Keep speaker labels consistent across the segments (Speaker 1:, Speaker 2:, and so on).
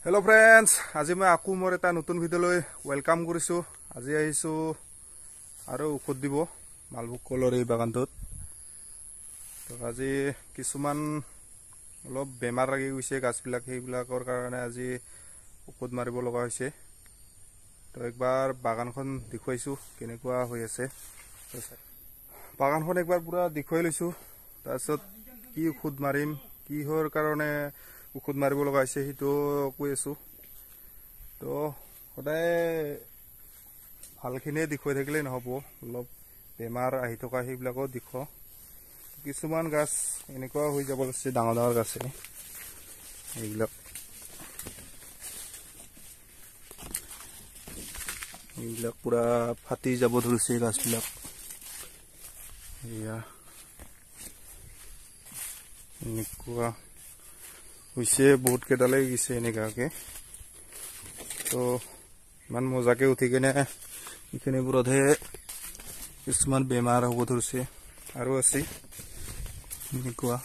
Speaker 1: Hello friends, আজি মই আকু মোৰ এটা নতুন ভিডিঅ'লৈ ওয়েলকাম কৰিছো। আজি আহিছো আৰু ঔষধ দিব মালভোগ কলৰ এই বাগানটোত। তো আজি কিছুমান অলপ বেমাৰ লাগি গৈছে গাছবিলাক, সেইবিলাকৰ কাৰণে আজি ঔষধ মাৰিব লগা হৈছে। তো একবাৰ বাগানখন দেখুৱাইছো কেনেকুৱা হৈ আছে। বাগানখন একবাৰ পুৰা দেখুৱাই লৈছো, তাৰপিছত কি ঔষধ মাৰিম, কিহৰ কাৰণে ঔষধ মাৰিব লগা হৈছে সেইটো কৈ আছো। তো সদায় ভালখিনিয়ে দেখুৱাই থাকিলে নহ'ব, অলপ বেমাৰ আহি থকা সেইবিলাকো দেখুৱাও। কিছুমান গাছ এনেকুৱা হৈ যাব লৈছে, ডাঙৰ ডাঙৰ গাছে এইবিলাক পুৰা ফাটি যাব ধৰিছে গাছবিলাক। এয়া এনেকুৱা হৈছে, বহুত কেইডালে গেছে এনেকুৱাকে। তো ইমান মজাকে উঠি কিনে এইখিনিবোৰতহে কিছুমান বেমাৰ হ'ব ধৰিছে আৰু আছে এনেকুৱা।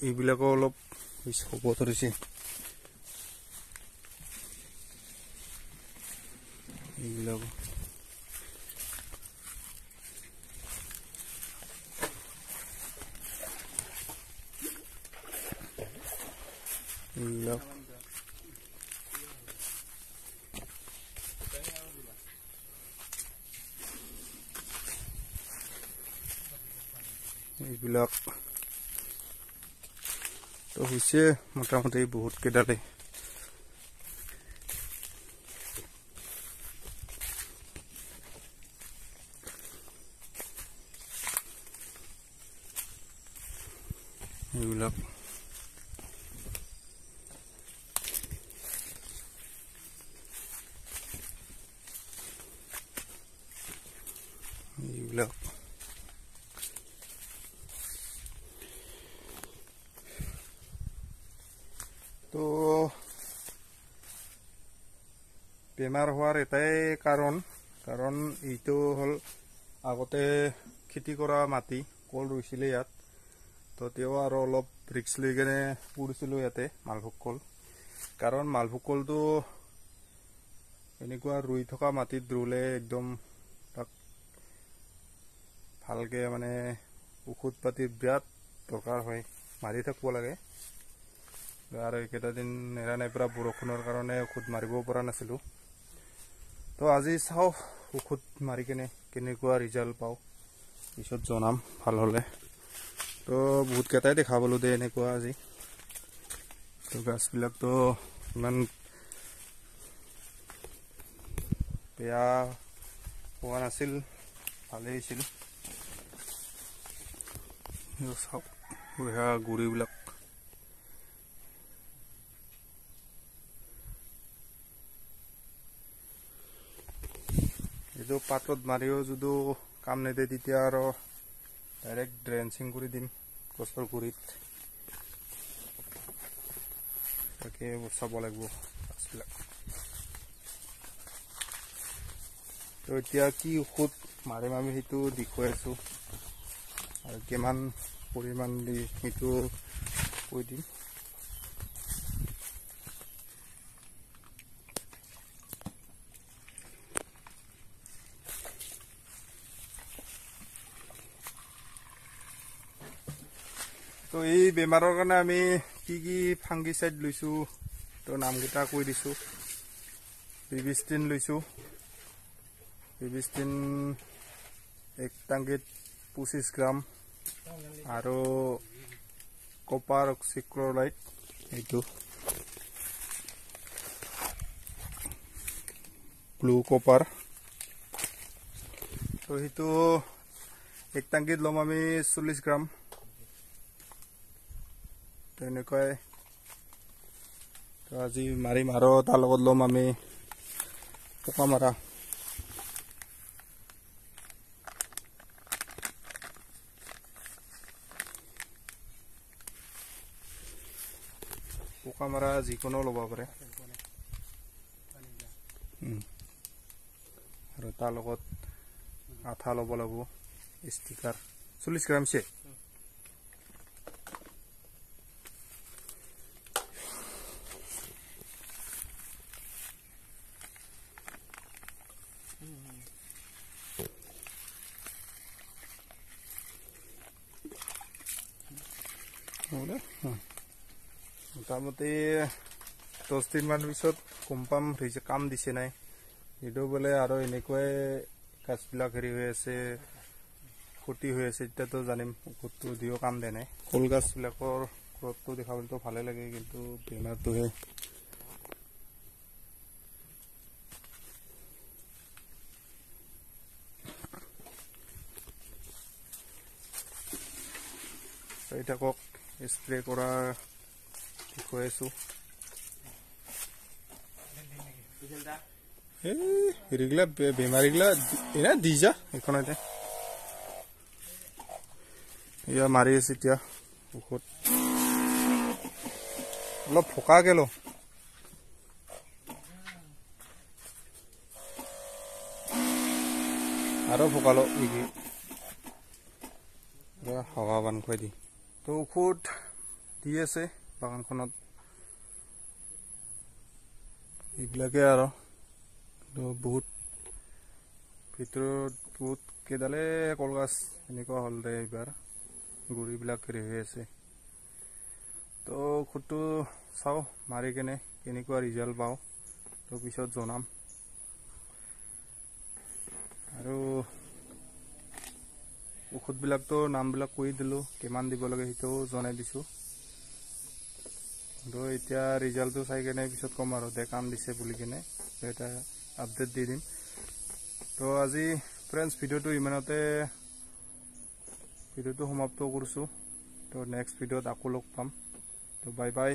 Speaker 1: এইবিলাকো অলপ হ'ব ধৰিছে। এইবিলাক এইবিলাক তো হৈছে মোটামুটি বহুত কেইডালে। এইবিলাক তো বেমাৰ হোৱাৰ এটাই কাৰণ এইটো হ'ল আগতে খেতি কৰা মাটি, কল ৰুইছিলে ইয়াত। তো তেওঁ আৰু অলপ ৰিক্স লৈ কেনে কৰিছিলোঁ ইয়াতে মালভোগ কল। কাৰণ মালভোগ কলটো এনেকুৱা ৰুই থকা মাটিত ৰুলে একদম তাক ভালকে মানে ঔষধ পাতি বিৰাট দৰকাৰ হয়, মাৰি থাকিব লাগে। আৰু এইকেইটা দিন নেৰা নাই পৰা বৰষুণৰ কাৰণে ঔষধ মাৰিব পৰা নাছিলোঁ। তো আজি চাওঁ ঔষধ মাৰি কেনে কেনেকুৱা ৰিজাল্ট পাওঁ, পিছত জনাম ভাল হ'লে। তো বহুত কেইটাই দেখা পালোঁ দে এনেকুৱা আজি। তো গাছবিলাকতো ইমান বেয়া হোৱা নাছিল, ভালেই হৈছিল। চাওক গুৰিবিলাক এইটো পাতত মাৰিও যদি কাম নিদিয়ে তেতিয়া আৰু ডাইৰেক্ট ড্ৰেঞ্চিং কৰি দিম গছৰ গুৰিত। তাকে চাব লাগিব গাছবিলাক। তো এতিয়া কি ঔষধ মাৰিম আমি সেইটো দেখুৱাই আছোঁ, আৰু কিমান পৰিমাণ দি সেইটো কৈ দিম। তো এই বেমাৰৰ কাৰণে আমি কি ফাংগিচাইড লৈছোঁ, তো নামকেইটা কৈ দিছোঁ। বিবিষ্টিন লৈছোঁ, বিবিষ্টিন 1 টাংকিত 25 গ্ৰাম, আৰু কপাৰ অক্সিক্লৰাইড এইটো ব্লু কপাৰ। তো সেইটো 1 টাংকিত ল'ম আমি 40 গ্ৰাম। তেনেকুৱাই তো আজি মাৰিম, আৰু তাৰ লগত ল'ম আমি পোকা মাৰা। পোকা মাৰা যিকোনো ল'ব পাৰে। আৰু তাৰ লগত আঠা ল'ব লাগিব। স্টিকাৰ 40 গ্ৰাম সে মোটামুটি 10 দিন মান পিছত কম্পাম কাম দিছে নাই এইটো বোলে আৰু এনেকুৱাই গাছবিলাক হেৰি হৈ আছে ক্ষতি হৈ আছে এতিয়াতো জানিম ঔষধটো দিও কাম দে নাই ফুল গাছবিলাকৰ গ্ৰথটো দেখাবলৈতো ভালে লাগে কিন্তু বেমাৰটোহে এইটাকক স্প্ৰে কৰা দেখুৱাইছোঁ হেৰিগিলা বেমাৰীগিলা এনে দি যা এইখনতে এয়া মাৰি আছে এতিয়া ঔষধ অলপ ফকাকে ল আৰু ফকাল হাৱা বান খুৱাই দি তো ঔষধ দি আছে বাগানখনত এইবিলাকে আৰু বহুত ভিতৰত বহুত কেইডালে কলগছ এনেকুৱা হ'ল দে এইবাৰ গুৰিবিলাক হেৰি হৈ আছে তো ঔষধটো চাওঁ মাৰি কেনে কেনেকুৱা ৰিজাল্ট পাওঁ তো পিছত জনাম আৰু ঔষধবিলাকতো নামবিলাক কৈ দিলোঁ কিমান দিব লাগে সেইটোও জনাই দিছোঁ তো এতিয়া ৰিজাল্টটো চাই কেনে পিছত ক'ম আৰু দে কাম দিছে বুলি কেনে এটা আপডেট দি দিম তো আজি ফ্ৰেণ্ডছ ভিডিঅ'টো ইমানতে ভিডিঅ'টো সমাপ্ত কৰিছোঁ তো নেক্সট ভিডিঅ'ত আকৌ লগ পাম তো বাই বাই